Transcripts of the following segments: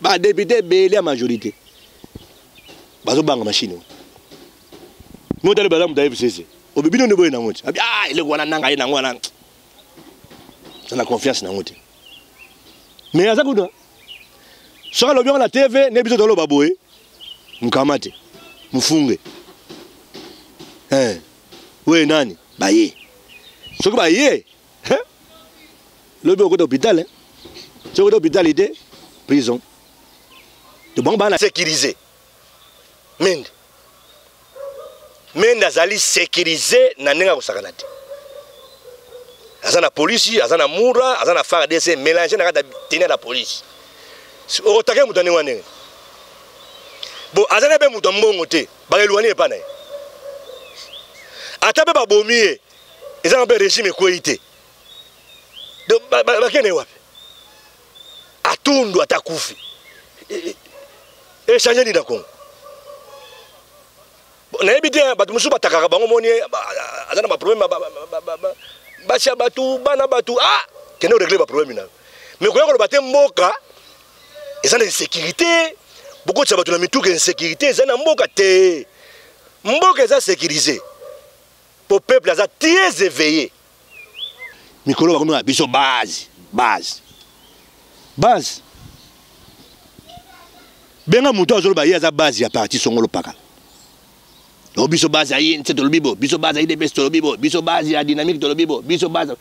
Ba député belé à majorité. Bazo banga machine. Moi dans le bazar m'dave c'est. Au bébé ne boye na ngote. Ah il est wana nanga ina ngwana. Ça na confiance na ngote. Mais aza kuda. Soka lo bien la TV ne biso dolo baboye. Mkamate. Mfunge. Oui nani? Baye. Soka baye. Le bureau d'hôpital, c'est l'hôpital, prison. De bon, on a sécurisé. Mende azali sécurisé na nenga ko sakanate. Azana police, azana mura, azana FARDC mélanger na kata tenir la police. O take mutane wane. Bon, azana be mutombo te, ba elwani pa na. Atabe ba bomie. Ezana be régime ko ité. Bakene wapi atundu atakufi changer ni d'accord na ebite batu musu batakaka bango moni azana ba problème bacha batu bana batu kene régler ba problème na mais ko yako baté mboka ezana insécurité beaucoup de batu na mituka insécurité ezana mboka te mboka eza sécurisé pour peuple eza très éveillé. Mikolo ba komona biso base. Benga muto azolo ba yaza base ya parti songolo paka. O biso base ayi nseto lobibo, biso base ayi de besto lobibo, biso base ya dynamique to lobibo, biso base.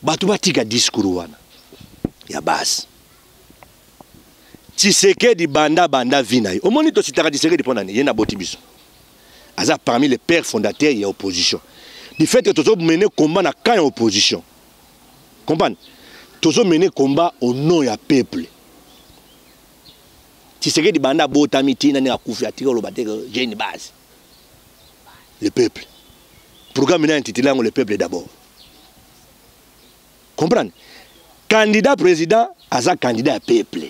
Batu batika discours wana. Ya base. Tshisekedi banda vina. Omoni to sitaka Tshisekedi pona yena boti biso. Aza parmi les pères fondateurs ya opposition. Du fait que tozo mener combat na camp opposition. Comprenez? Tous mené combat au nom du peuple. Tshisekedi banda bota miti na akufi atiko lo bateko j'ai une base. Le peuple. Programme est intitulé le peuple d'abord. Comprenez? Candidat président asa candidat peuple.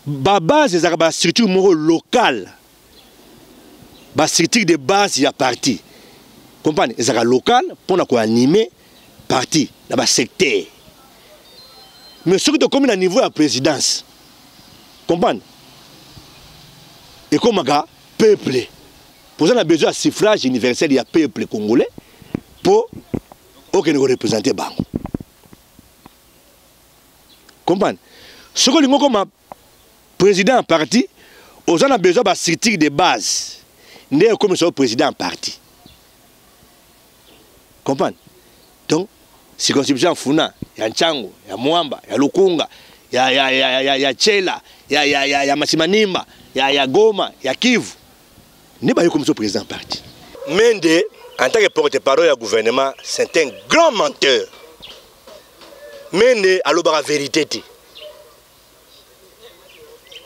Ba base c'est ba structure locale. Ba structure de base ya parti. Comprenez? C'est local pour na ko animer parti dans le secteur. Mais ce qui est comme à niveau de la présidence, comprenez? Et comme un peuple, pour ça on a besoin de suffrage universel du peuple congolais pour que nous représenter Bango. Comprenez? Ce qui est comme un président en parti, on a besoin de structure de base. Nous sommes comme un président en parti. Comprenez? Donc, circonscription Funa, ya Nchango, ya Mwamba, ya Lukunga, ya Chela, ya Masimanimba, ya Goma, ya Kivu. Ne pas comme ce président parti. Mende, en tant que porte-parole du gouvernement, c'est un grand menteur. Mende, alors la vérité.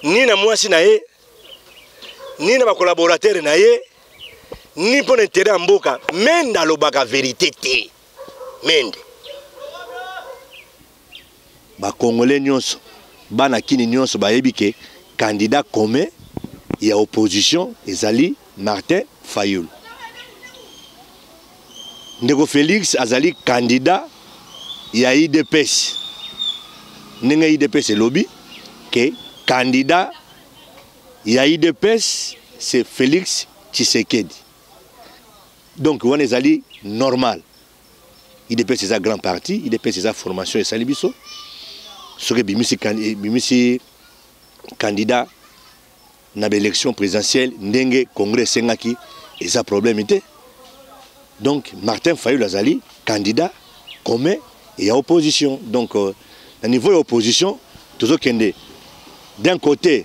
Ni na mwasi na ye, ni na ba collaborateur na ye, ni pour intérêt en mboka, Mende alors la vérité. Mende. Ba Congolais nyonso, bana kini nyonso ba yebike candidat commun ya opposition ezali Martin Fayulu. Ndeko Félix azali candidat ya IDPS. Ndenge IDPS lobby que candidat ya IDPS c'est Félix Tshisekedi. Donc on ezali normal. IDPS c'est un grand parti, IDPS c'est une formation et salibiso. Ce qui est candidat dans l'élection présidentielle, ndenge congrès sengaki et ça problème était. Donc Martin Fayulu azali candidat commun et à opposition. Donc au niveau de l'opposition, toujours kende d'un côté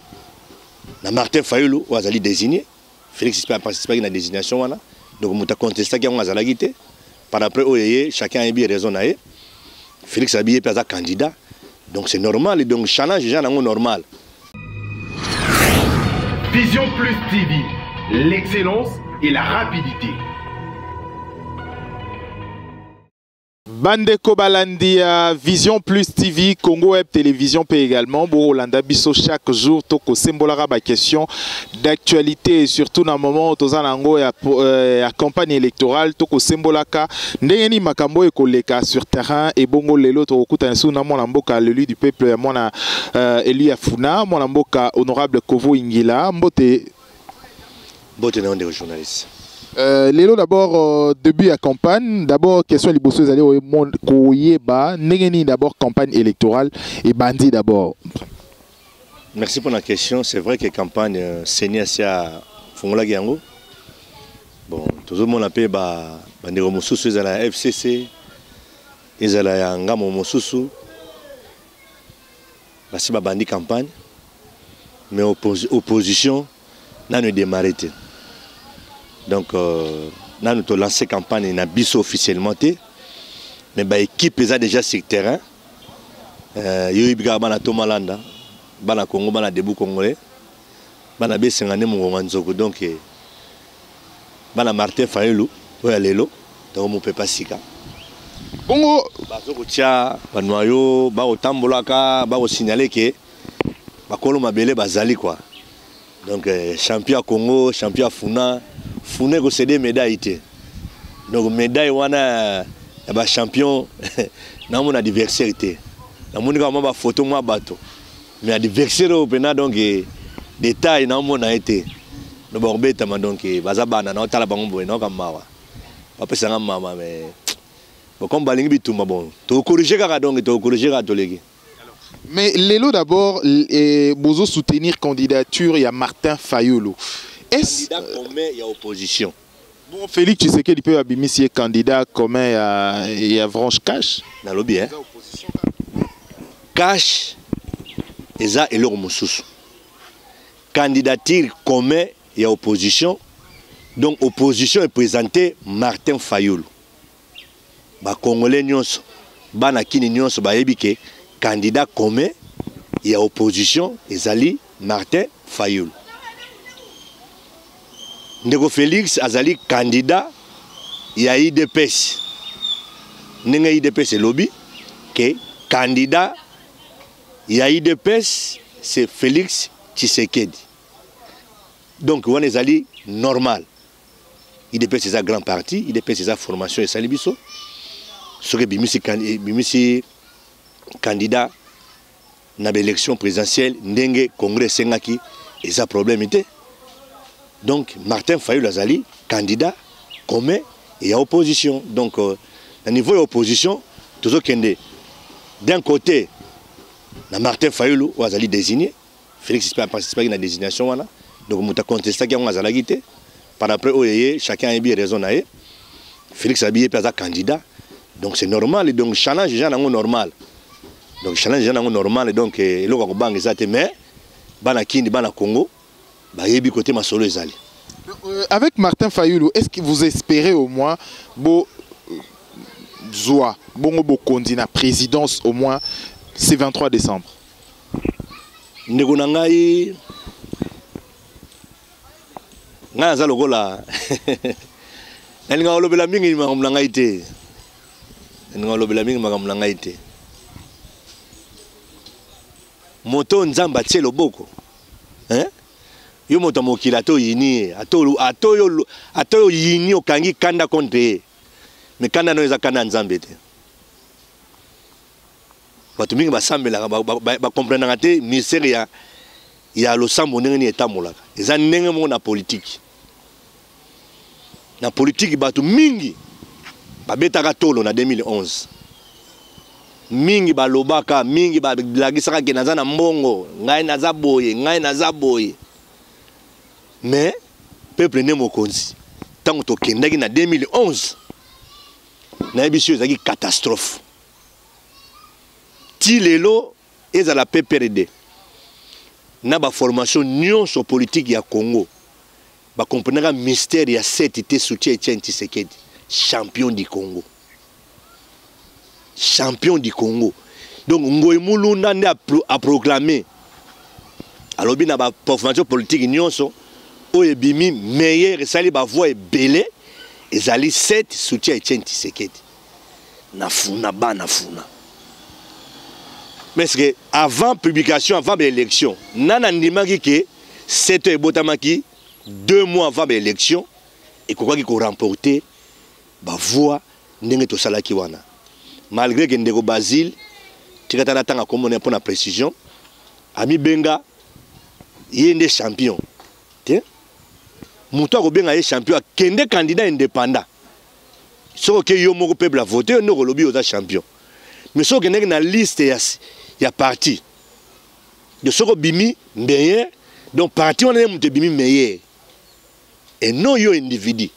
Martin Fayulu azali désigné, Félix n'a pas participé à la désignation wana. Donc muta contesté qui a azalaki te. Par après chacun a bien raison naé. Félix a bien un candidat. Donc c'est normal, donc challenge gens normal. Vision Plus TV, l'excellence et la rapidité. Bandeko Balandia, Vision Plus TV, Congo Web Télévision peut également. Bolanda Bisso chaque jour, toko sembolara ba question d'actualité, surtout dans le moment où tous en ya campagne électorale, toko sembolaka ndengeni makambo ekoleka sur terrain et bongo lelo to kuta sou na mona mboka l'élu du peuple mona élu Afuna, mona mboka honorable Kovo Ingila, mbote non des journalistes. Lélo d'abord début à campagne, d'abord question liboso allez au monde koyeba nengeni d'abord campagne électorale et bandit d'abord. Merci pour la question, c'est vrai que campagne senia sia fongola giango. Bon, tout le monde appelle ba bandiro mususu za la FCC, ezala ya ngamo mususu. Basi ba bandi campagne mais opposition n'a ne démarré. Donc, nous avons lancé la campagne na biso officiellement, mais l'équipe est déjà sur le terrain. Yoibiga bana Tomalanda, bana Congo, bana Debout Congolais, bana Bessengane Mongonzoko, donc bana Martin Fayulu, oya lelo, donc mon papa Sika. Bongo, bazoko tia banoyo, bako tambolaka, bako signaler que bakolo mabele bazali quoi. Donc champion Congo, champion Funa. Fune ko cédé médaille. Donc médaille wana ba champion na mon adversaire était. Na mon ka ba photo moi bateau. Mais adversaire au pena donc détail na mon a été. No borbeta ma donc bazabana na tala bango boy no kamawa. Papa sanga mama mais bon comme balingi bitumba bon. To corriger ka donc to corriger ka to legi. Mais Lélo d'abord bozo soutenir candidature il y a Martin Fayulu. Candidat commun, il y a opposition. Bon, Félix Tshisekedi peut abimiser candidat commun il y a Vranche Cash. Dans le bien. Cash, et ça, et leur moussous. Candidature commun, il y a opposition. Donc, opposition est présentée Martin Fayulu. Les Congolais, les Kini, candidat commun, il y a opposition, et Zali Martin Fayulu. Ndeko Félix Azali candidat il y a IDPS. Nenga IDPS c'est lobby que candidat il y a IDPS c'est Félix Tshisekedi. Donc on est allé normal. IDPS c'est un grand parti, IDPS c'est sa formation et salibiso. Ce que bimisi candidat na l'élection présidentielle ndenge congrès sengaki et ça problème était. Donc, Martin Fayulu Azali, candidat, commun, et il y a opposition. Donc, au niveau de l'opposition, toujours d'un côté, Martin Fayulu Azali désigné, Félix n'a pas participé à la désignation. Donc, on a contesté qu'il y a Azali. Par après, chacun a bien raison. Félix a bien été candidat. Donc, c'est normal. Donc, challenge les gens normal. Donc, challenge les gens normal. Donc, il y a des mais, Bana Kindi, Bana Congo. Avec Martin Fayulu, est-ce que vous espérez au moins bon candidat présidence au moins ce 23 décembre? Ndegonangai ngaza lokola nalinga olobela mingi makamulanga ite nalinga olobela mingi makamulanga ite moto nzamba tie loboko hein. Yo moto mokila ato yini ato yini okangi kanda contre mais kanda no eza kanda nzambe te bato mingi basambelaka ba comprendre te ministère ya losambo ndenge ni etambolaka eza ndenge moko na politique bato mingi babetaka tolo na 2011 mingi balobaka mingi balagisaka ke naza na mbongo ngai naza boye mais peuple ne mokonzi tango to kendaki na 2011 na ebisio ezaki catastrophe ti lelo ezala PPRD na ba formation nyonso politique ya Congo ba comprenaka mystère ya setité soutien Etienne Tshisekedi champion du Congo donc Ngoy Mulunda nde a proclamé alobi na ba formation politique nyonso oye bimi meilleur sali ba voix belé ezali 7 soutien Etienne Tshisekedi na funa ba na funa. Mais c'est que avant publication, avant l'élection, nana ndimaki que c'était botamaki 2 mois avant l'élection et quoi qui remporté ba voix ndenge to salaki wana. Malgré que ndeko Basile tikatana tanga comme on est pour la précision, ami benga yende champion. Tiens. Mouto ko benga ye champion kende candidat indépendant. Soko ke yo moko peuple a voté no ko lobi oza champion. Mais soko kende na liste ya parti. De soko bimi meilleur donc parti on est mouté bimi meilleur. Et non yo individu.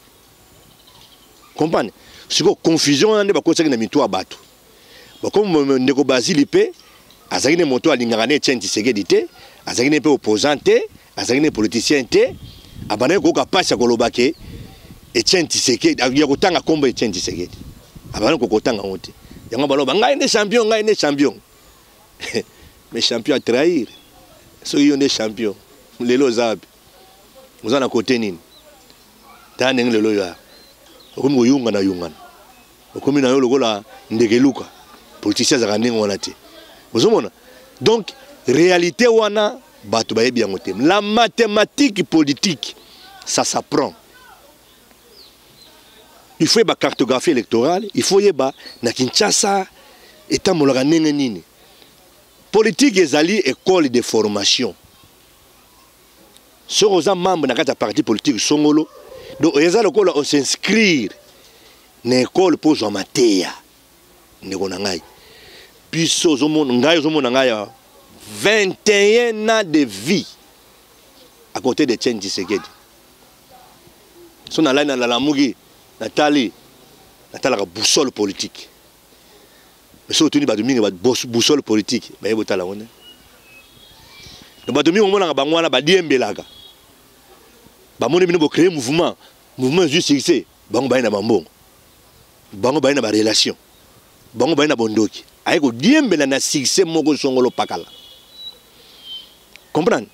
Comprenez? Soko confusion on est ba ko na mitwa bato. Ba comme ndeko Basile pe azaki ne moto alingaka ne Etienne Tshisekedi te, azaki ne pe opposant te, azaki ne politicien te. Abana ko ka pasa ko lobake Etienne Tshisekedi ya kotanga kombo Etienne Tshisekedi abana ko kotanga honte yango baloba ngai ne champion mais champion à trahir so yo ne champion lelo zabi muzana côté nini tane lelo ya okomi oyunga na yungana okomi na yo lokola ndekeluka politicien za kanengo wana te muzomona donc réalité wana bato bayebi yango te. La mathématique politique, ça s'apprend. Il faut y avoir cartographie électorale, il faut y avoir na Kinshasa état molaka nenge nini. Politique ezali école de formation. Sur aux membres na kata parti politique songolo, donc ezali école on s'inscrire na école pour zo mateya. Ndeko na ngai. Biso zo mon ngai zo mon ngai 21 ans de vie à côté de Etienne Tshisekedi. Son alai na la mugi natali la boussole politique. Mais so tuni ba domingue ba boussole politique, ba yebota la wona. No ba domingue mona ba ngwana ba diembelaka. Ba moni bino bo créer mouvement juste succès, bango ba ina bambongo. Bango ba ina ba relation. Bango ba ina bondoki. Ayeko diembela na succès moko songolo pakala. Comprendre?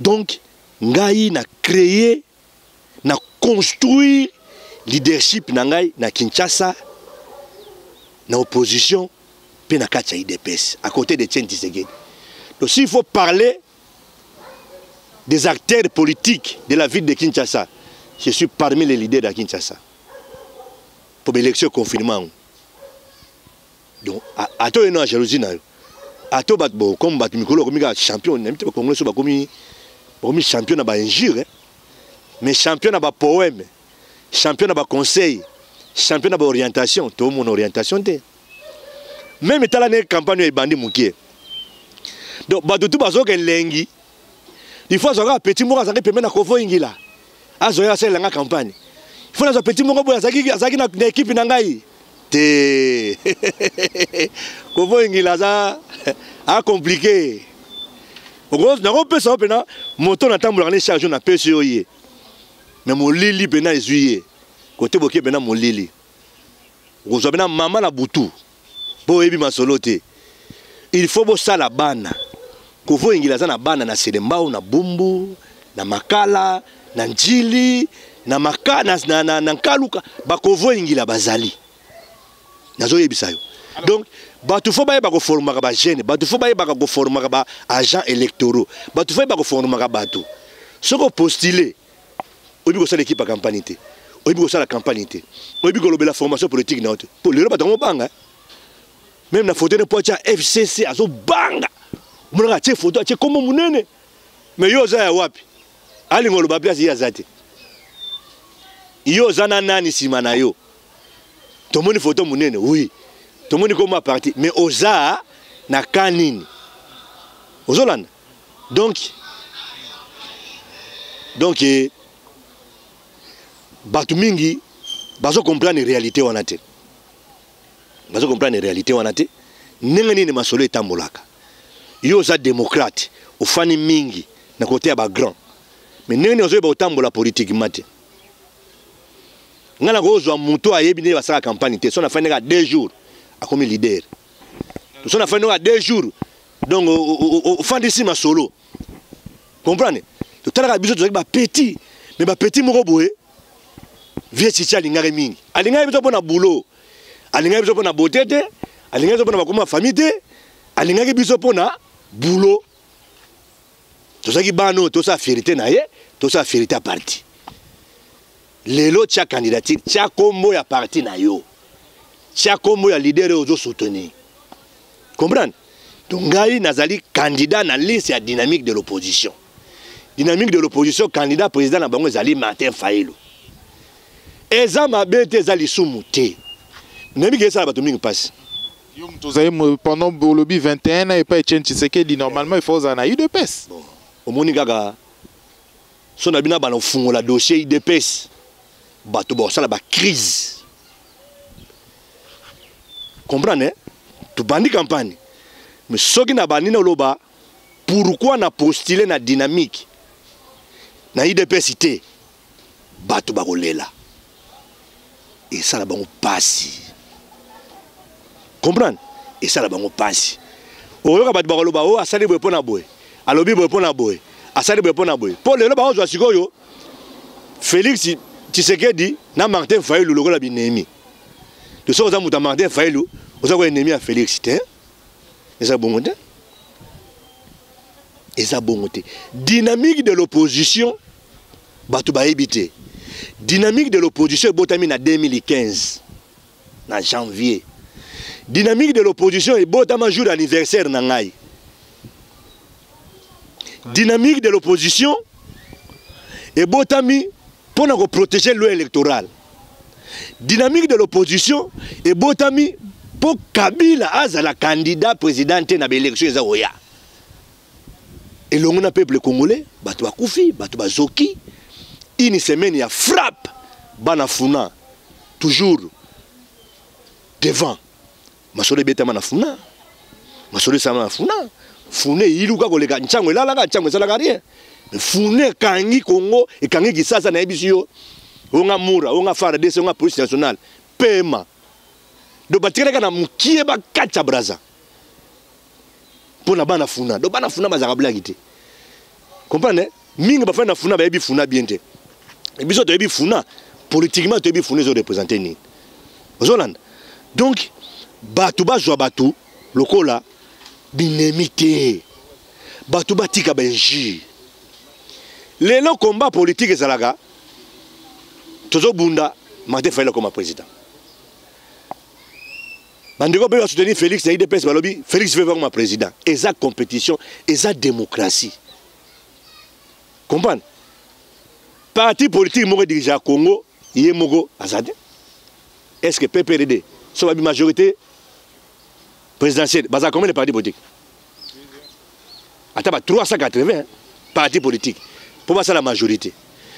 Donc, ngai na créer, na construire leadership na ngai na Kinshasa, na opposition, puis na katia IDPS, à côté de Etienne Tshisekedi. Donc, s'il faut parler des acteurs politiques de la ville de Kinshasa, je suis parmi les leaders de Kinshasa. Pour l'élection confinement. Donc, à toi, il y a une jalousie. Ato bat bo comme bat mikolo comme champion n'importe quoi congolais so ba comme champion na ba injure mais champion na ba poème champion na ba conseil champion na ba orientation to mon orientation te même tala ne campagne e bandi mukie donc ba tout bazo ke lengi il faut ça petit moko ça pembe na kofo ingila azo ya sel nga campagne il faut na petit moko boya zaki na équipe na ngai te kofo ingila za a compliqué. Ogos na rope ça pena moto na tambola ne charge na PCO yé. Mais mon lili pena ezuye. Côté boké pena mon lili. Ogos pena maman na butu. Bo ebi masolote. Il faut bo sala bana. Kofo ingila za na bana na Selembao na Bumbu, na Makala, na Njili, na Makana na Nkaluka ba kofo ingila bazali. Nazo yebisa yo. Donc batu fo baye ba ko former ba jeune, batu fo baye ba ko former ba agents électoraux, batu fo baye ba ko former batu. Soko postuler, obi ko sa l'équipe à campagne té. Obi ko sa la campagne té. Obi ko la formation politique na autre. Pour le ba tango banga. Même na photo ne pocha FCC azo banga. Muna ka photo che comme munene. Mais yo za ya wapi? Ali ngolo ba place ya zate. Yo zana nani simana yo. Tomoni photo munene, oui. Tout le monde est comme ma partie. Mais Oza na kanini. Ozolanda. Donc, batu mingi, bazo comprendre la réalité wanate. Bazo comprendre la réalité wanate. Nengani ne masolo etambolaka. Yo za démocrate. Ofani mingi. Na côté ba grand. Mais nengani ozo ba otambola politique mate. Ngana ko ozo muto ayebi ne basaka campagne te. So na fane ka 2 jours. Comme leader. Nous sommes à 2 jours. Donc, au fin d'ici, ma solo. Comprenez? Tout à l'heure, il y a petit. Mais petit, mon robot, vieux chicha, l'ingare mingi. Alingare, il y a un boulot. alingaki biso pona beauté te, alingaki biso pona bakoma famille te, alingaki biso pona boulot. Tozaki bano tosa fierté na ye, tosa fierté à parti. Lelo tia candidature, tia kombo ya parti na yo. Tia kombo ya leader ozo soutenir. Comprendre? Donc ngai nazali candidat na liste ya dynamique de l'opposition. Dynamique de l'opposition, candidat président na bango ezali Martin Fayulu. Eza mabe te ezali sumu te. Nemi ke ça bato mingi passe. Pendant le lobby 21 et pas Etienne Tshisekedi, normalement il faut en UDPS. Bon, au moni gaga son abina bana fungola dossier UDPS. Bato bo sala ba crise. Comprendre? Tu bandi campagne. Mais soki na bani na loba pourquoi na postuler na dynamique na UDPS ité bato ba kolela. Et ça la bango passi. Comprendre? Et ça la bango passi. Oyoka bato ba koloba o asali boye pona boye. Alobi boye pona boye. Asali boye pona boye. Pour lelo ba ozwa sikoyo Félix Tshisekedi na Martin Fayulu lokola binemi. De so oza muta Martin Fayulu, oza ko ennemi à Félix te. Eza bongo te. Eza bongo te. Dynamique de l'opposition bato ba ebité. Dynamique de l'opposition botami na 2015 na janvier. Dynamique de l'opposition est botama jour d'anniversaire na ngai. Dynamique de l'opposition est botami pour nous protéger l'eau électorale. Dynamique de l'opposition est botami pour Kabila azala candidat président na l'élection za oya. Et le peuple congolais bato ba kufi, bato ba zoki. Une semaine il y a frappe banafuna toujours devant masole betama na funa masole sama na funa fune iluka koleka nchango elalaka nchango esalaka rien mais fune kangi Congo et kangi kisasa na ebisio onga mura onga FARDC onga police nationale pema do batireka na mukie ba kacha braza pona bana funa do bana funa bazaka blagi te comprendre mingi ba fana funa ba ebi funa bien te et biso to ebi funa politiquement to ebi funa zo représenter ni ozolanda donc bato bazwa bato lokola binemité bato batika benji lelo combat politique ezalaka tozo bunda Martin Fayulu comme président bandeko pe soutenir Félix na IDPS balobi Félix veut comme président eza compétition eza démocratie comprendre parti politique moko dirige à Congo yé moko azade est-ce que PPRD soit la majorité présidentielle, il y a combien de partis politiques? Il y a 380 partis politiques. Pour passer la majorité.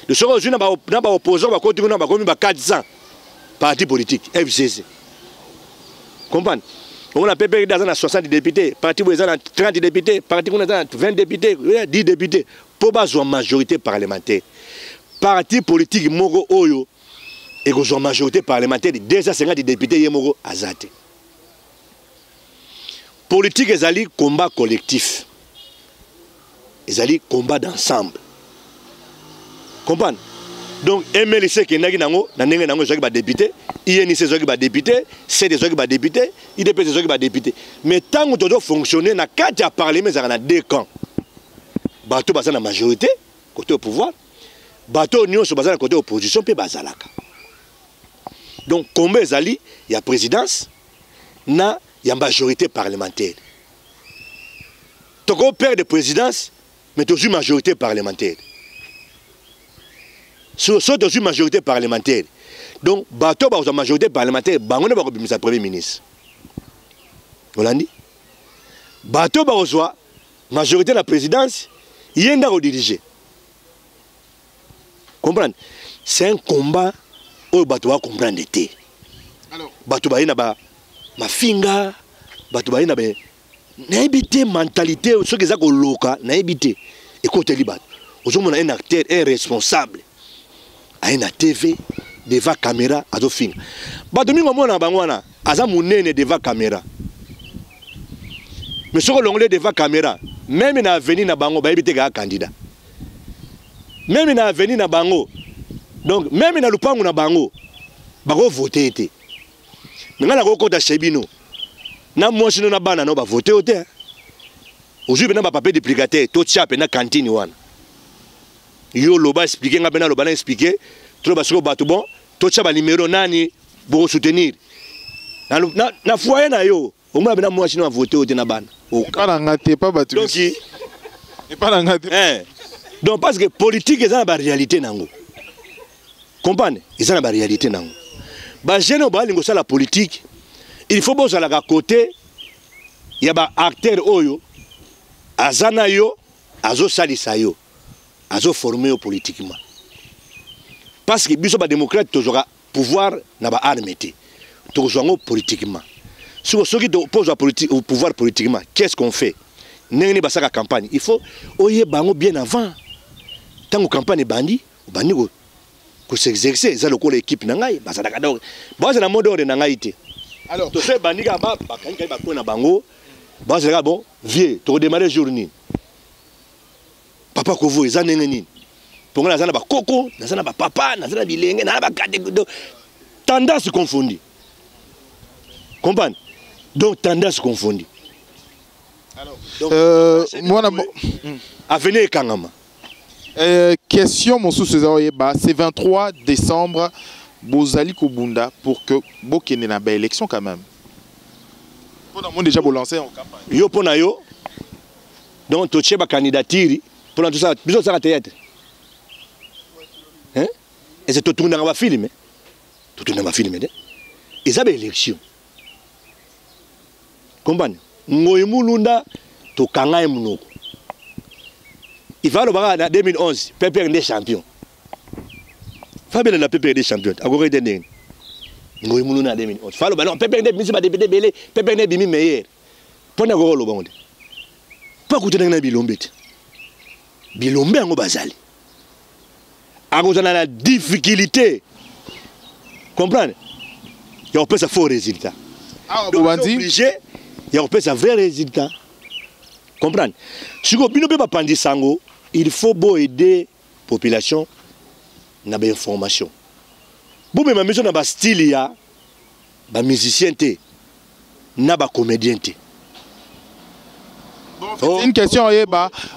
De ce que nous avons opposé, nous avons 400 partis politiques, FCC. Comprenez? On a PPRD dans 60 députés, parti dans 30 députés, parti dans 20 députés, 10 députés. Pour passer la majorité parlementaire. Parti politique, Moro Oyo, et que la majorité parlementaire, 250 députés, Moro Azate. Politique, ils allaient combat collectif. Ils allaient combat d'ensemble. Comprenez? Donc, MLC qui est un député, INC est un député, CD est un député, IDP est un député. Mais tant que tu dois fonctionner, dans 4 parlements, il y a 2 camps. Bateau est la majorité, côté au pouvoir. Bateau union sur la côté opposition, puis bazalaka. Donc, combat ils allaient, il y a présidence, il y a majorité parlementaire. Tu as père de présidence, mais tu as une majorité parlementaire. Si tu as une majorité parlementaire, donc, bateau a une majorité parlementaire, on va le premier ministre. Vous l'avez dit? Bateau a une majorité de la présidence, il y a un diriger. Comprendre? C'est un combat où bateau va comprendre. Alors, bateau va y avoir ma finga, bato ba ina be na ebité mentalité ceux qui za ko loka na ebité écoute li bato ozomona un acteur un responsable a une TV devant caméra azo finga bato mingo mona bangwana aza munene devant caméra mais soko l'onglet devant caméra même na avenir na bango ba ebité ka candidat même na avenir na bango donc même na lupangu na bango bako voter été Mais ngana ko kota chebino. Na moi sino na bana no ba voter au terre. Aujourd'hui bena ba papier duplicateur to chape na cantine wana. Yo loba expliquer nga bena loba na expliquer trop ba soko bato bon to chape numéro nani pour soutenir. Na foyer na yo. Au moins bena moi sino va voter au terre na bana. Pas la ngate pas batu. Donc pas la ngate. Donc parce que politique est dans la réalité nango. Comprenez? Ils sont dans la réalité nango. Ba jeune ba lingo ça la politique. Il faut bosa la côté il y a ba acteur oyo azana yo azo salisa yo azo former politiquement. Parce que biso ba démocrate toujours pouvoir na ba armée toujours politiquement. Si ceux qui opposent au pouvoir politiquement, qu'est-ce qu'on fait? N'engni basaka campagne. Il faut oye bango bien avant. Tant que campagne bandi, bandi ko s'exercer, ça le ko l'équipe na ngai, basaka kador. Baza na mode ordre na ngai té. Alors, to fait bandi ka ba kanka ba ko na bango. Baza bon, vieux, to redémarrer journée. Papa ko vo ezana ngeni. Ponga na zana ba koko, na zana ba papa, na zana bilenge, na ba kade tendance confondue. Comprenez? Donc tendance confondue. Alors, moi avenir Kangama. Question mon sous c'est 23 décembre Bozali Kobunda pour que Bokene na ba élection quand même. Pour le monde déjà pour lancer en campagne. Yo pona yo. Donc to tcheba candidature pour tout ça, besoin ça théâtre. Hein? Et c'est tout tourner dans ma film. Tout tourner dans ma film. Et ça ba élection. Comprenez? Ngoyimulunda to kanga munoko. Il va le voir en 2011, Pépère des champions. Fabien la Pépère des champions. Agora denen. Ngoyimulunda en 2011. Falo ballon Pépère des misi ba de belé, Pépère des bimi meilleur. Pona go lo bonde. Pas kutenga na bilombe. Bilombe ngo bazali. Agozana la difficulté. Comprendre? Il y a un faux résultat. Ah, donc obligé. Il y a un vrai résultat. Comprendre? Si vous avez sango, il faut aider la population dans l'information. Si vous avez un style, il y a des musiciens, des comédiens. C'est une question,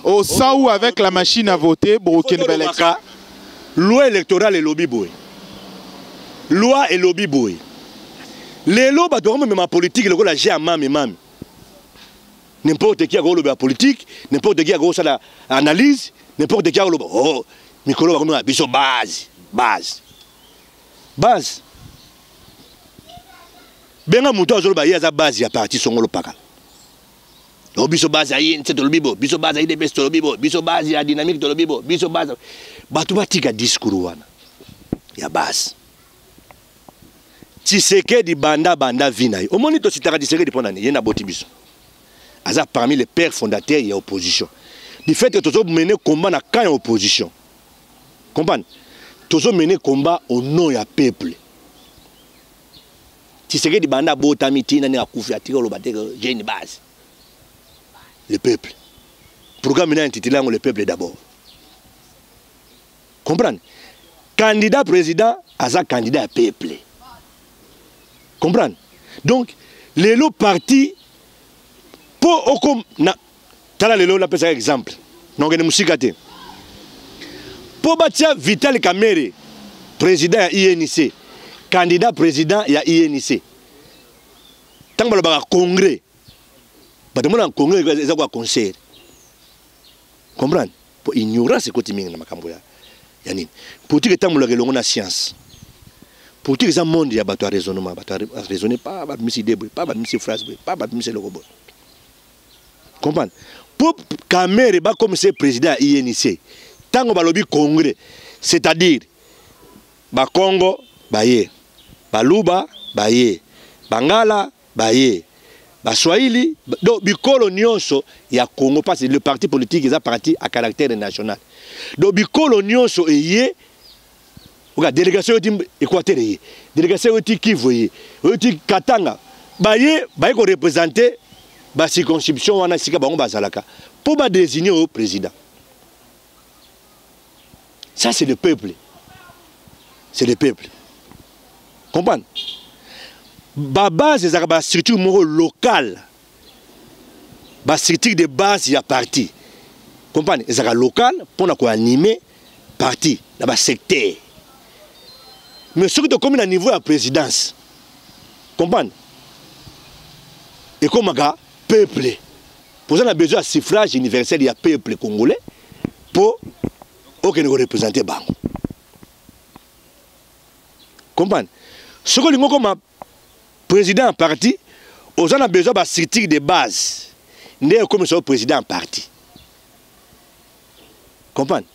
au sang ou avec la machine à voter, pour qu'il y ait une élection. Loi électorale et lobby boy. Loi et lobby boy. Les lois, même ma politique, la j'ai à mam. N'importe qui a la politique, n'importe qui a l'analyse, n'importe qui a le oh, Mikolo va comme base. Benga muto azolo ba yaza base ya parti songolo paka. O biso base ayi nse to lobibo, biso base ayi de best to lobibo, biso base ya dynamique to lobibo, biso base. Batu batika discours wana. Ya base. Tshisekedi banda vina. Au moins to sitaka Tshisekedi pona ni yena boti biso. Aza parmi les pères fondateurs de l'opposition. Du fait que tous ont mené combat dans quand opposition. Comprenez? Tous ont mené combat au nom du peuple. Si c'est que des bandes à botamiti, n'a pas koufi attirer le bâtiment, j'ai une base. Le peuple. Pourquoi maintenant intitulé le peuple d'abord? Comprenez? Candidat président, aza candidat peuple. Comprenez? Donc, les lots partis pour comme na tala lelo la pesa exemple nongene musikate pour batia Vital Kamerhe président ya INC candidat président ya INC tant que le congrès batemona congrès eza kwa conseil comprendre pour ignorance côté mingi na makambo ya nini politique tant que longo na science politique eza monde ya bato raisonnement bato raisonner pas ba misi débrouille pas ba misi phrase pas ba misi logo. Comprendre? Pour Kamerhe ba comme c'est président INC, tant que balobi congrès, c'est-à-dire ba Congo baye, ba Luba baye, Bangala baye, ba Swahili donc bikolo nyonso ya Congo parce que le parti politique est un parti à caractère national. Donc bikolo nyonso eye oka délégation équatorienne, délégation Kivu, Katanga baye ko représenter la circonscription wana sika bango bazalaka pour ba désigner au président. Ça c'est le peuple. C'est le peuple. Comprendre? ba base ezaka ba structure moko locale ba structure de base ya parti comprendre ezaka local pona ko animer parti na ba secteur mais ce que tu comme na niveau ya présidence comprendre et comme un peuple pour ça on a besoin de suffrage universel il y a peuple congolais pour aucun représenter bango comprendre ce que nous comme président en parti on a besoin de structure de base n'est comme ça président en parti comprendre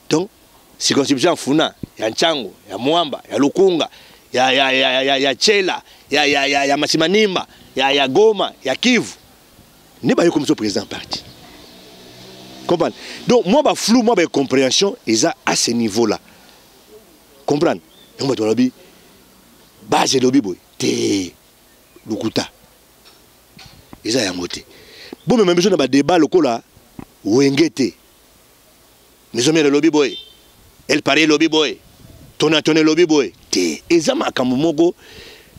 donc circonscription funa ya Nchango ya Mwamba ya Lukunga ya Chela ya Masimanimba ya Goma ya Kivu ne ba comme ça président parti comprendre donc moi ba flou moi ba compréhension ils à ce niveau là comprendre donc ba tolobi base lobi boy te lukuta ils a yangote bon mais même besoin ba débat lokola wengete mais on met le lobby boy elle paraît lobby boy tona lobby boy te ezama kamomoko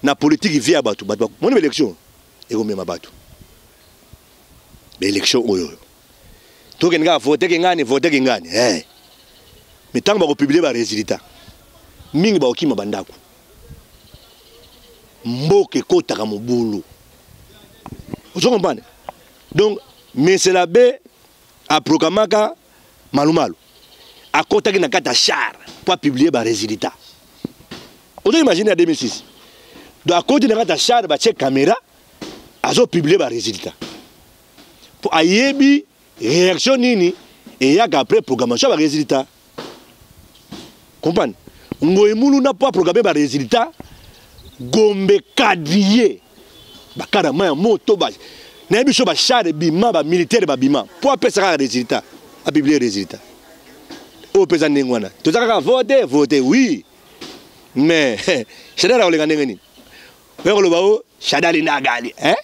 na politique via batu mon élection et comme ma batu l'élection oyo to kenga voter kengani mais tant ba ko publier ba résultat mingi ba okima bandako mboke kota ka mobulu vous comprenez donc mais c'est la B a proclamaka malumalu à côté de la char pour publier les résultats. Vous imaginez en 2006. Donc à côté de la char, il y a caméra, ils ont publié les résultats. Pour ayebi réaction nini et après programmation des résultats. Comprenez? Ngoyemulu n'a pas programmé les résultats. Gombe quadrillé. Bakara maya moto ba. Na biso ba char bima ba militaire ba bima. Pour appeler ça les résultats, à publier les résultats. Au président Nengwana. Tout ça voter, oui. Mais, Chadal a regardé Nengani. Chadal n'a gagné. Hein?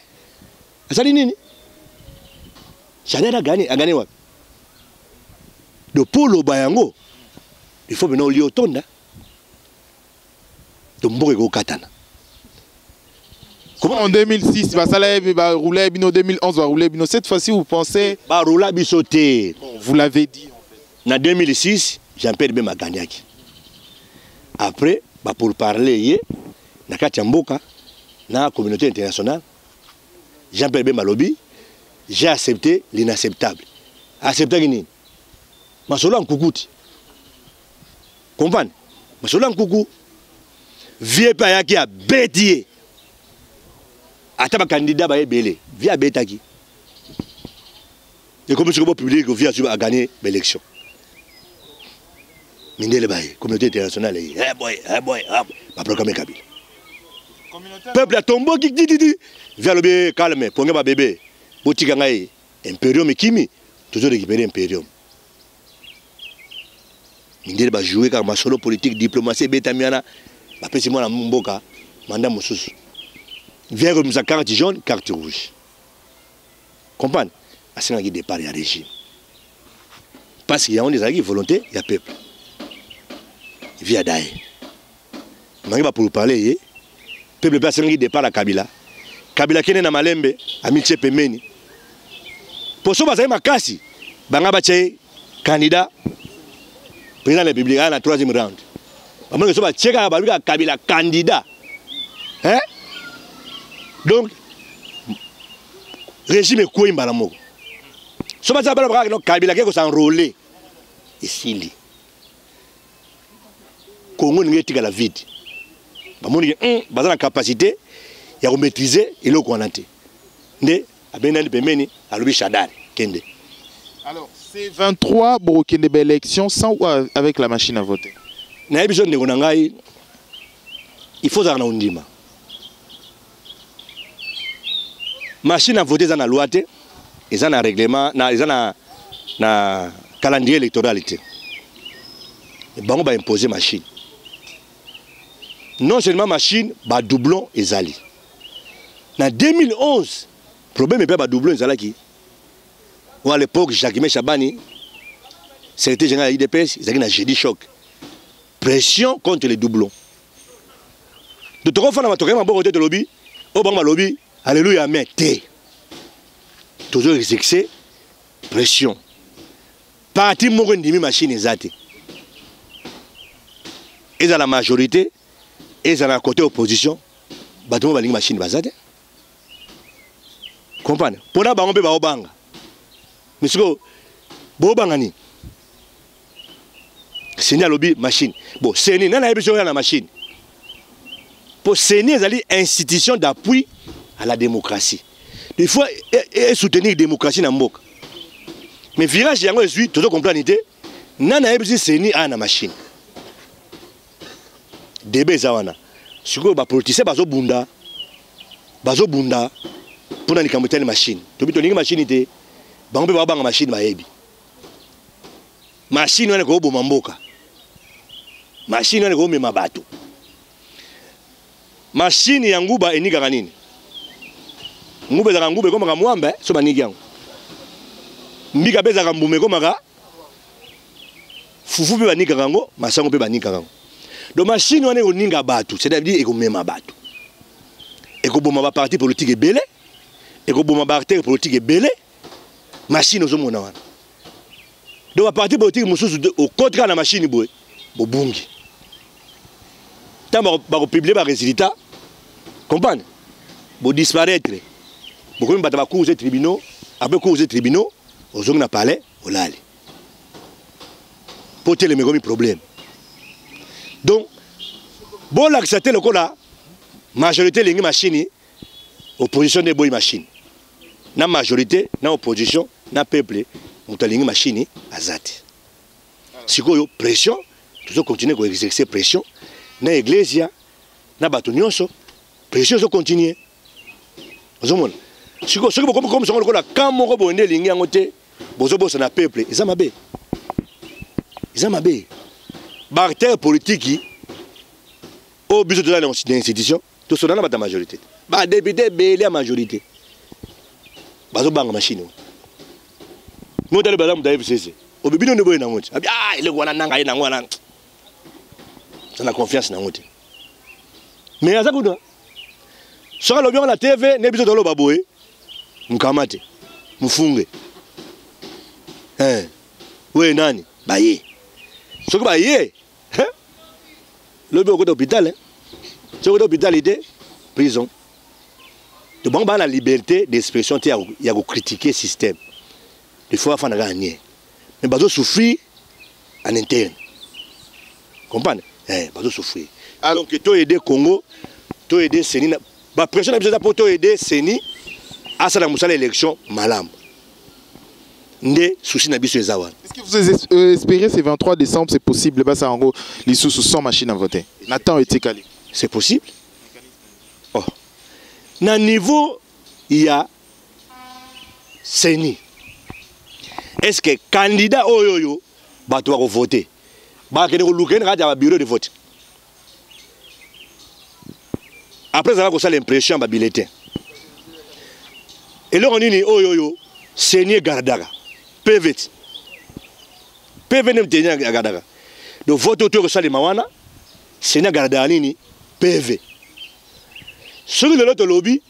Ça dit nini? Chadal a gagné quoi? De Polo Bayango, il faut venir au Lyotonda. De Mboko Katana. Comment en 2006, va rouler Bino 2011, va rouler Bino. Cette fois-ci, vous pensez. Va rouler Bissoté. Vous l'avez dit. En 2006, Jean-Pierre Bemba gagnaki. Après, pour parler, dans la communauté internationale, Jean-Pierre Bemba lobby, j'ai accepté l'inacceptable. Accepté Guinée. Masolo en Koukouti. Comprenez? Masolo en Koukou. Vieux Payaki a bétié. Attends, candidat va belé. Via Betaki. Et comme je peux publier que Via a gagné l'élection. Mindele baye, communauté internationale, va proclamer Kabila. Peuple a tombé qui dit, via le bé calme, pour un bébé, boutique ngaï, impérium et kimi, toujours récupérer impérium. Mindele va jouer car ma solo politique, diplomatie, bétamiana, va passer moi la mboka, mandat moussous. Vient comme ça, carte jaune, carte rouge. Comprenez? C'est un départ, il y a régime. Parce qu'il y a une volonté, il y a peuple. Via Daï. Je pour parler, peuple personne qui départ à Kabila. Kabila qui est dans Malembe, à Miche Pemeni. Pour ça, je suis candidat président de la République à la 3e round. Je suis Kabila candidat. Hein? Donc, régime est quoi Imbalamoko? Si je suis Kabila qui s'enrôler ici. Congo n'est pas la vide. Il y a la capacité de maîtriser et le connaître. Alors, c'est 23 pour qu'il y ait une élection sans ou avec la machine à voter? Il faut que nous disions. Machine à voter, c'est la loi, c'est un règlement, c'est un calendrier électoral. Il faut imposer la machine. Non seulement machine, bah doublon et zali. En 2011, le problème n'est pas doublon et zali. À l'époque, Jacques Chabani, secrétaire général de l'IDPS, il y a eu un choc. Pression contre les doublons. de toko fana matoka maboko te lobby o banga lobby alléluia mais té toujours exercer pression parti moko ndimi machine ezate eza la majorité eza na côté opposition bato balingi machine bazate comprendre pona bango pe baobanga misiko bobanga ni seni lobby machine bon seni nana yebiso na machine pour seni ezali institution d'appui à la démocratie il faut soutenir la démocratie na mboka mais virage yango ezui toto comprendre te nana yebiso seni ana machine debe zawana siko ba politicien bazo bunda pona likambo tele machine tobi tolingi machine te bango pe babanga machine bayebi machine wana ko boma mboka machine wana ko mema bato machine ya nguba enika nini ngube za ngube koma kamwamba so baniki yango mbika peza kambume koma ka fufu pe banika kango masango pe banika kango do machine wana ko ninga bato c'est-à-dire eko mema bato eko boma ba parti politique ebele eko boma ba acteur politique ebele machine ozomona wana do ba parti politique mususu au contre na machine boy bobungi tamba ba publier ba résultat comprendre bo disparaître bo comme bata ba cours de tribunaux après cours de tribunaux ozongi na palais olali poter le megomi problème donc bon l'accepter le kola majorité lingi machine opposition de boy machine na majorité na opposition na peuple mutalingi machine azati sikoyo pression toujours continuer ko exercer pression na iglesia na bato nyonso pression zo continuer ozomona siko siko comme songo kola kamo ko bonde lingi yango te bozo bosa na peuple izamabe barter politique au biso de l'institution tout ça dans la majorité ba député belé majorité bazo banga machine mo tale bala mu da FCC o bibino ne boy na ngoti ah ile kwana nanga ina ngwana sana confiance na ngoti mais aza kudo soka lobyo la TV ne biso tolo baboye mkamate mfunge we nani baye soka baye lobyo ko hôpital soka d'hôpitalité prison de bon ba la liberté d'expression il y a critiquer le système il faut faire gagner mais bazo souffrir en interne comprendre bazo souffrir donc to aider Congo to aider Seni ba pression na pour to aider Seni à ça la musala élection malam ndé souci na biso ezawa. Est-ce que vous espérez ce 23 décembre c'est possible bah ça en gros les sous sans machine à voter Nathan était calé c'est possible. Oh na niveau il y a Seni est-ce que candidat oyoyo bato va voter ba kene ko luken ka ja bureau de vote après ça va ko ça l'impression ba bulletin et là on dit oyoyo Seni gardaka PV ne mtenya gardaka donc vote autour ça les mawana Seni gardaka nini PV sur le lobby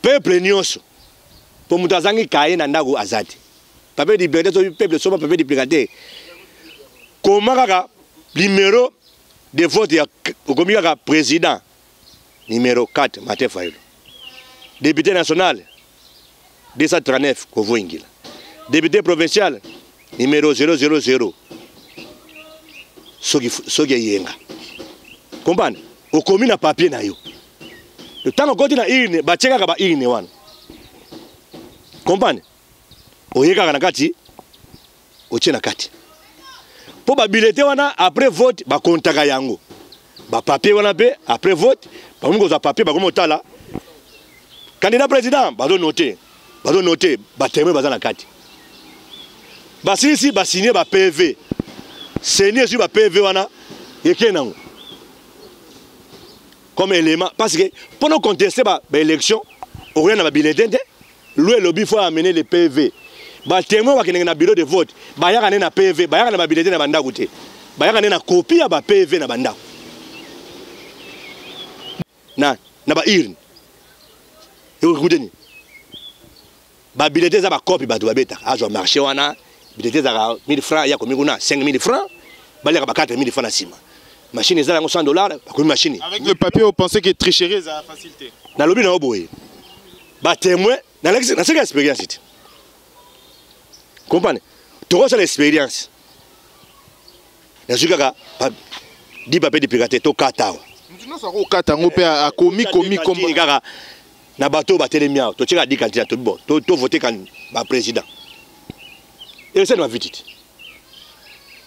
peuple nyonso pour mutazangi kaye na ndako azati papier de liberté so peuple so papier de liberté comment kaka numéro de vote ya komi kaka président numéro 4 Martin Fayulu député national 239 Kovo Ingila député provincial numéro 000 soki yenga comprendre au komi na papier na yo le temps qu'on na irne ba cheka ba irne wana comprendre oyeka na kati otie na kati po ba bulletin wana après vote ba kontaka yango ba papier wana pe après vote ba mungo za papier ba komotala candidat président ba do noter ba témoin ba za na kati ba sisi ba signer ba PV signer sur ba PV wana yekenango comme élément parce que pour nous contester ba élection on rien na bulletin le lobby faut amener les PV ba témoin ba kenenga na bureau de vote ba yaka na PV ba yaka na bulletin na bandako te ba yaka na copie ya ba PV na bandako na ba urne écoutez ba billet za ba copie ba doit beta a marché wana billet za 1000 francs ya komi kuna 5000 francs ba leka ba 4000 francs na sima machine za $100 ba komi machine avec le papier vous pensez que tricherie ça facilité na lobi na oboye ba témoin na cette expérience ici comprenez tout ça l'expérience na zukaka di papier de pirater to kata nous ça ko kata ngope a komi comme kaka na bateau batelemi to tshika di candidat to bon to voter kan ba président et c'est ma vitite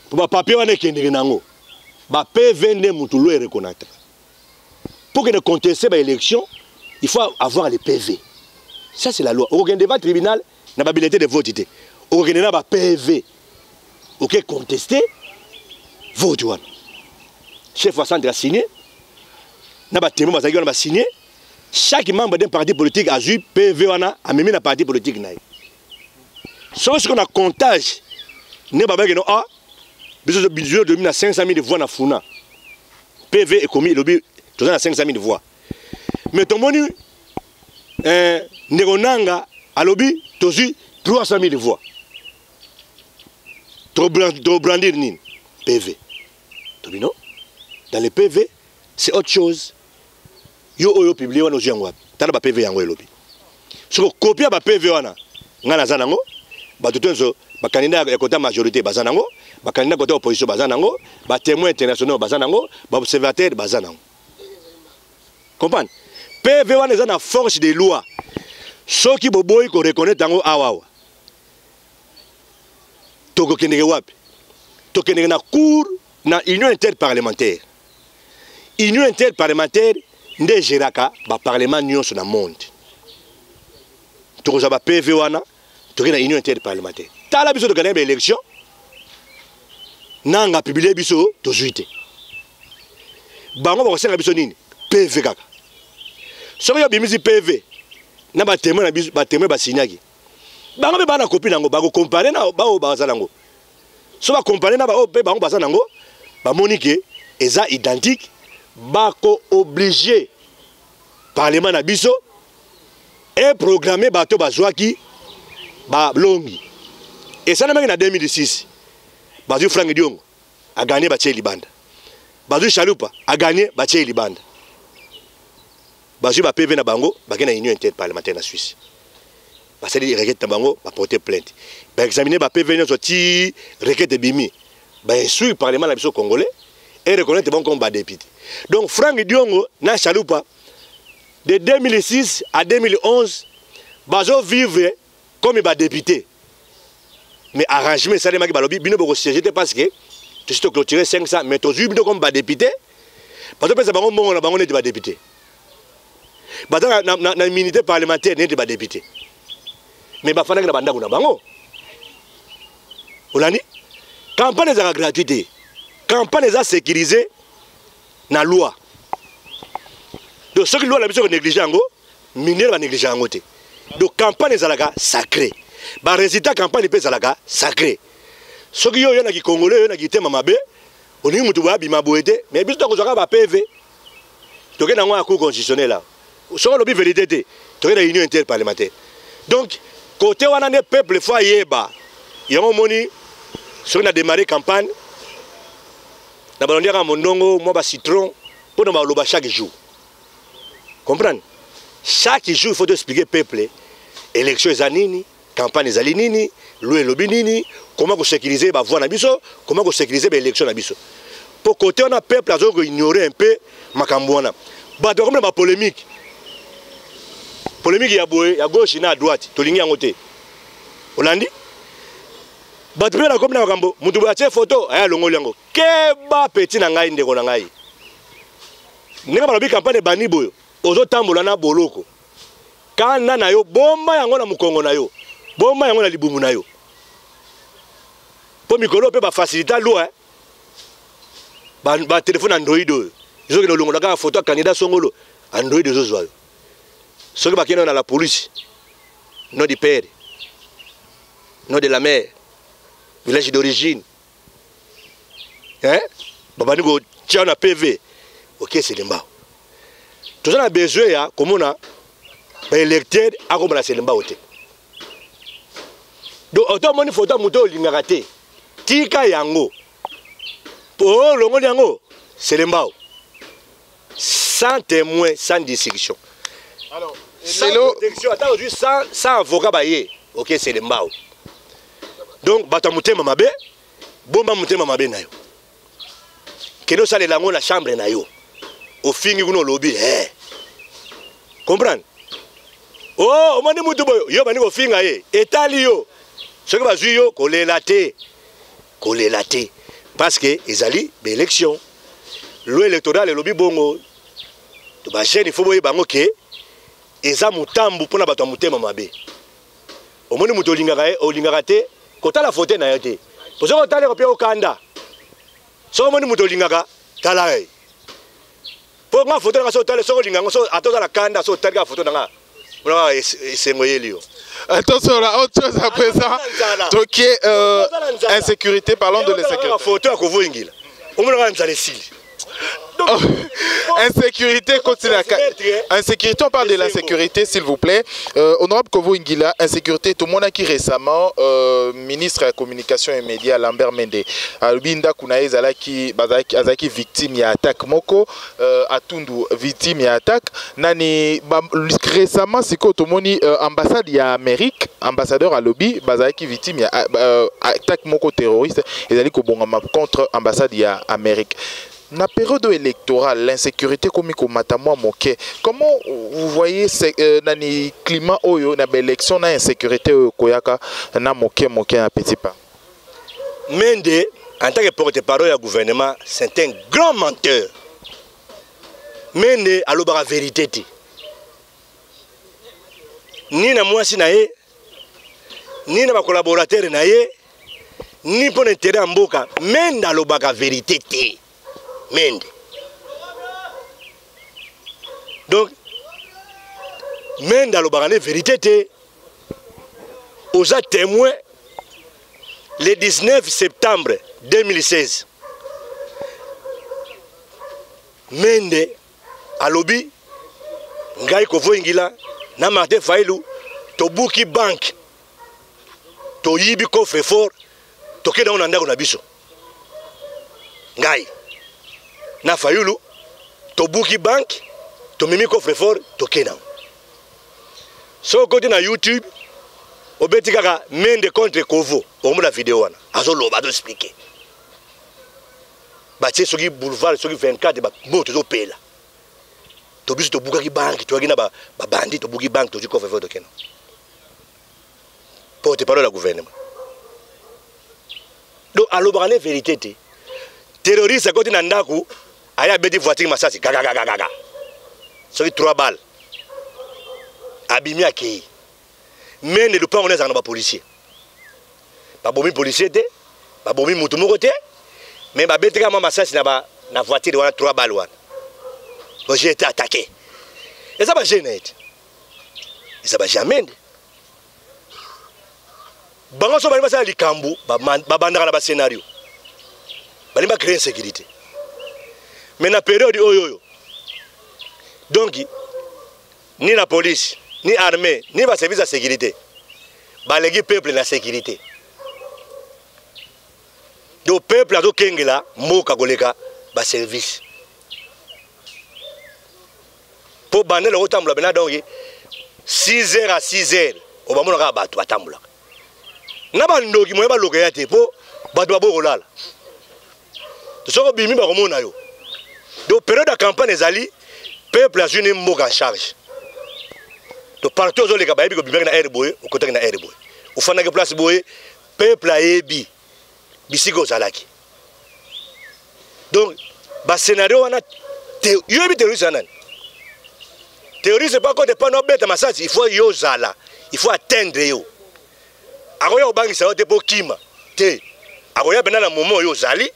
pour ba papier wana kendeke nango ba PV ne mutu lo reconnaître pour que de contester ba élection il faut avoir les PV ça c'est la loi au devant tribunal na ba bulletin de vote ité au na ba PV OK contester vote wana chef wa centre a signé na ba témoin bazaki wana ba signé. Chaque membre d'un parti politique a eu PV a même un parti politique. Sauf ce qu'on a comptage, ne pas que non ah, besoin de 500 000 voix na funa. PV est commis lobby, tout ça 500 000 voix. Mais ton monu, negonanga à lobby, tout 300 000 voix. Trop brandir nin PV. Non? Dans les PV, c'est autre chose. Yo publié wana ozyango tala ba PV yango elobi soko copie ba PV wana ngana zanango ba tutenzo ba candidat ya kota majorité bazanango ba candidat kota opposition bazanango ba témoin international bazanango ba observateur bazanango comprendre PV wana za na force de loi soki boboyi ko reconnaître yango awawa toko kendeke wapi to kendeke na cour na union interparlementaire nde geraka ba parlement nyonso na monde tokoza ba PV wana toke na union interparlementaire tala biso to gagner ba élection nanga publier biso to zuite bango ba kosenga biso nini PV kaka soki yo bimisi PV na ba témoin na biso ba témoin ba signaki bango be bana copie nango ba ko comparer na ba o ba zanango so ba comparer na ba o pe bango ba zanango ba monique eza identique bako obligé parlement na biso et programmé bato bazwaki ba longi et ça na en 2006 bazu Frank Diongo a gagné ba tcheli banda bazu Chalupa a gagné ba tcheli banda bazu ba PV na bango ba na union interparlementaire na Suisse ba sali requête na bango ba porter plainte ba examiner ba PV na sorti requête bimi ba instruire parlement na biso congolais et reconnaître bon comme ba député. Donc Frank Diongo na Chalupa de 2006 à 2011 bazo vivre comme ba député. Mais arrangement ça demaki balobi bino boko siéger parce que tu te clôturer 500 mais to zu bino comme ba député. Bazo pesa bango mbongo na bango ne ba député. Bazo na immunité parlementaire ne ba député. Mais ba fana na banda kuna bango. Olani campagne za gratuité. Campagne est sécurisée na loi. Donc ce que loi la mission négligé ngo, mineur va négliger ngo té. Donc campagne est sacrée. Ba résultat campagne peut zalaka sacré. Ce que yo na ki congolais yo na ki tema mabe, oni mutu ba bima boete, mais biso ko zaka ba PV. To ke na ngo cour constitutionnelle là. So lo bi vérité té. To ke na union interparlementaire. Donc côté wana ne peuple fa yeba. Yango moni so na démarrer campagne na balondiaka mondongo moi ba citron pour na loba chaque jour. Comprendre? Chaque jour il faut expliquer peuple élection ezanini, campagne ezalinini, loi lobi nini, comment ko sécuriser ba voix na biso, comment ko sécuriser ba élection na biso. Pour côté on a peuple azo ko ignorer un peu makambo wana. Ba to comme ba polémique. Polémique ya boye ya gauche na droite, to lingi yango te. Olandi? Bato pe na comme na makambo, mutu ba tie photo aya longoli yango. Keba petit na ngai ndeko na ngai. Ninga balobi campagne bani boyo, ozo tambola na boloko. Kana na yo bomba yango na mukongo na yo. Bomba yango na libumu na yo. Po mikolo pe ba faciliter loi. Ba téléphone Android. Ils ont que longo la photo candidat songolo Android zo zo. Soki ba kena na la police. Nom du père. Nom de la mère. Village d'origine. Hein? Babani go tia na PV. OK, c'est lemba. Tout ça a besoin, comme on a, l'électeur a comme la Selemba. Donc, autant de photos moto l'ingaraté. Tika yango. Pour le monde yango, Selemba. Sans témoin, sans discussion. Alors, sans protection, attends aujourd'hui, sans avocat baillé. Ok, Selemba. Donc, bata mutema mabe, bomba mutema mabe na yo. Keno sale lango la chambre na yo. Au fingi kuno lobby, comprendre? Oh, omani mutu boyo, yo bani ko finga etali yo. Ce que bazui yo kolelate. Parce que ezali l'élection. Loi électorale et lobby bongo. To ba jeune il faut boye bango ke eza mutambu pona bato mutema mabe. Omoni mutu olingaka te, kota la faute na yo te. Poso ko tale ko pe okanda. So omoni mutu olingaka tala ye. Pour nga photo nga so tale so linga so atoza la kanda so tale ka photo nga. Ona esengo yeli yo. Attention là, autre chose à présent. Donc insécurité, parlons de l'insécurité. Photo à Kovo Ingila. Omona nzale sili. Insécurité, continue. Insécurité, on parle de l'insécurité, s'il vous plaît. Honorable Kovo Ingila, insécurité, tout le monde a qui récemment, ministre de la communication et médias, Lambert Mende, Albinda Kounaï Zalaki, Azaki, victime, il y a attaque Moko, Atundu, victime, il y a attaque. Nani, récemment, c'est quoi, tout le monde, ambassade, il y a Amérique, ambassadeur à lobby, Bazaki, victime, il y a attaque Moko terroriste, et Zali Kobongama contre ambassade, il y a Amérique. Na période électorale, l'insécurité comme matamwa moke. Comment vous voyez le climat oyo na élection na insécurité koyaka na moke na petit pas? Mende, en tant que porte-parole du gouvernement, c'est un grand menteur. Mende alobara vérité ti. Ni na mwasi na ye, ni na ba collaborateur na ye, ni pour intérêt en mboka, Mende alobara vérité ti. Mende. Donc, Mende alobara vérité ti. Aux témoins le 19 septembre 2016. Mende alobi ngai Kovo Ingila na Martin Fayulu to buki bank to yibi coffre fort to keda ona ndako na biso ngai na Fayulu to buki bank to mimi coffre fort to keda so côté na YouTube obeti kaka Mende contre Kovo omula vidéo wana azoloba do expliquer batie soki boulevard soki 24 ba moto zo pela to biso to buka ki bank to akina ba bandi to buki bank to ji coffre fort to kena porte-parole du gouvernement. Donc aloba la vérité te terroriste côté na ndaku aya beti voiture masasi gaga gaga gaga soki 3 balles abimi akei mais ne pas on est dans ba policier ba bomi policier te ba bomi mutu moko te mais ba beti kama masasi na voiture wana 3 balles wana donc j'ai été attaqué et ça va gêner et ça va jamais bango so bali basala likambu ba bandaka na ba scénario bali ba créer sécurité mais na période oyo donc ni la police ni armée ni ba service de sécurité ba legi peuple na sécurité do peuple azo kengela mboka koleka ba service pour bandela otambula bena donc 6h à 6h obamona ka bato batambula na bandoki moye baloka ya te po bato babokolala soko bimi bakomona yo do période de campagne ezali peuple azuni mboka en charge to partout ozoleka bayebi ko bimaki na air boye okotaki na air boye ofandaki place boye peuple ayebi bisika ozalaki donc ba scénario wana yoyebi terroriste nani terroriste pas contre pas no bête masasi il faut yo zala il faut atteindre yo akoya obangisa yo te po kima te akoya bena na moment yo zali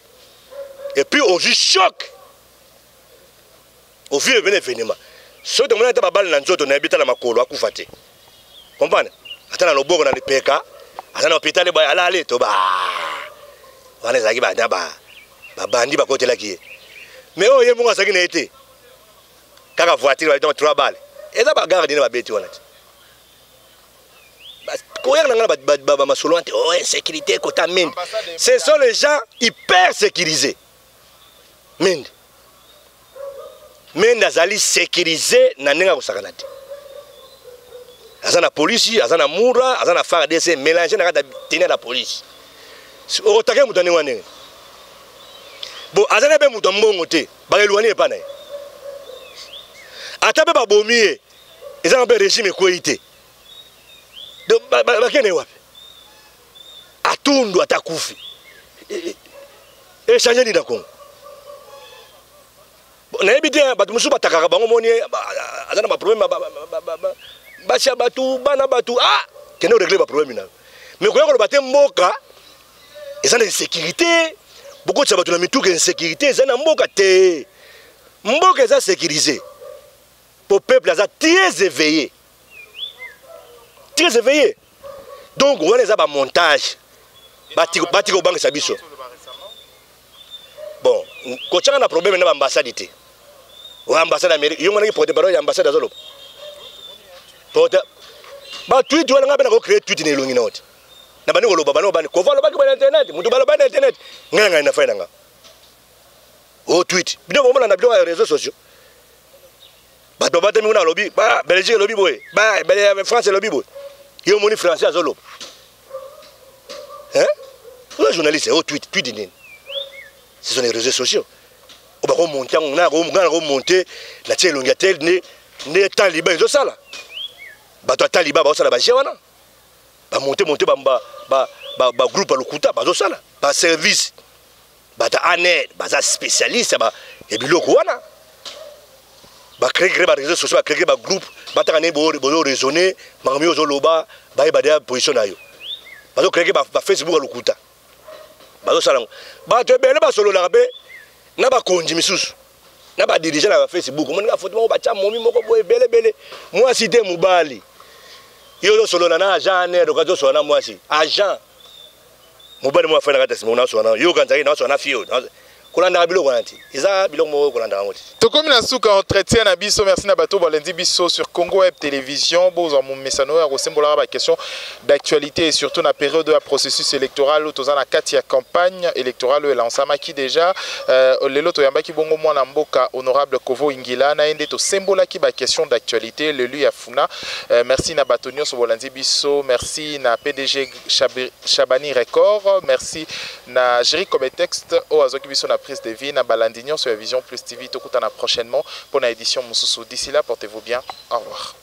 et puis on joue choc au fil de l'événement so de mona ta babal na nzoto na ebita na makolo akufa te comprendre atana loboko na lipeka atana hôpital ba alale to ba wana zaki ba bandi ba kotela ki mais oye munga zaki na été kaka voiture ba 3 balles eza ba garde ne ba beti wana koyaka nanga ba masolo ante oh insécurité kota mende ce sont les gens hyper sécurisés mende azali sécurisé na nenga kosakana te azana police azana mura azana FARDC mélanger na kata tenir la police otake mutu ndenge wana bon azana be mutu mbongo te bakelwani epa na ye ata be babomi ye ezanga mpe régime ekwei te bakene wapi atundu ata kufi echange nini na Congo nayebi te bato mosusu batakaka bango moni aza na baproblème basia bato bana bato kende oregle baproblème na mais koya koloba te mboka eza na insécurité bokotisa bato na mituka insécurité eza na mboka te mboka eza sécurisé po peuple aza très éveillé donc wana eza bamontage batika kobangisa biso bon kotiaka na problème na baambassade te oyo ambassade amérique yo monaki porte parole ya ambassade azoloba porte batwit wana nga mpe nakocrée twit na elongi na ote na bandi koloba bani obani kova alobaki bana internet mutu baloba na internet ngai ngai na fai na nga o tweet bino bomona na bino ya réseaux sociaux bato batemi kuna alobi Belgique elobi boye France elobi boye yo moni français azoloba oza journaliste o tweet nini ce sont les réseaux sociaux o bako monter ngana ko monter la tie longa tel ne taliban ezosala bato taliban bazosala ba wana ba monter ba groupe lokuta bazosala ba service bata anet baza spécialiste ba et biloko wana ba créer ba réseaux sociaux ba créer ba groupe bataka ne bo raisonner mangami ozoloba ba dia position na yo bazo créer ba Facebook lokuta bazosala bato ebele basolola be na ba konji misusu na ba dirigeant na Facebook moni ka photo mo ba cha momi moko boye bele moi cité mubali yo solola na agent ne dokazo sona moi si agent mobali mo afana kata simo na sona yo kanzaki na sona fio kolanda biloko nanti eza biloko mo kolanda ngoti tokomi na suka entretien na biso merci na bato balendi biso sur Congo Web Télévision bozo mo mesano ya kosembola ba question d'actualité et surtout na période de processus électoral où tozana kati ya campagne électorale et lancement qui déjà lelo to yambaki bongo mwana mboka honorable Kovo Ingila na ende to sembola ki ba question d'actualité le lui afuna merci na bato nyonso balendi biso merci na PDG Chabani Record merci na Jerry comme texte au azoki biso na prise de vie na balandignon sur Vision Plus TV tokutana prochainement pour une édition Moussousou. D'ici là, portez-vous bien. Au revoir.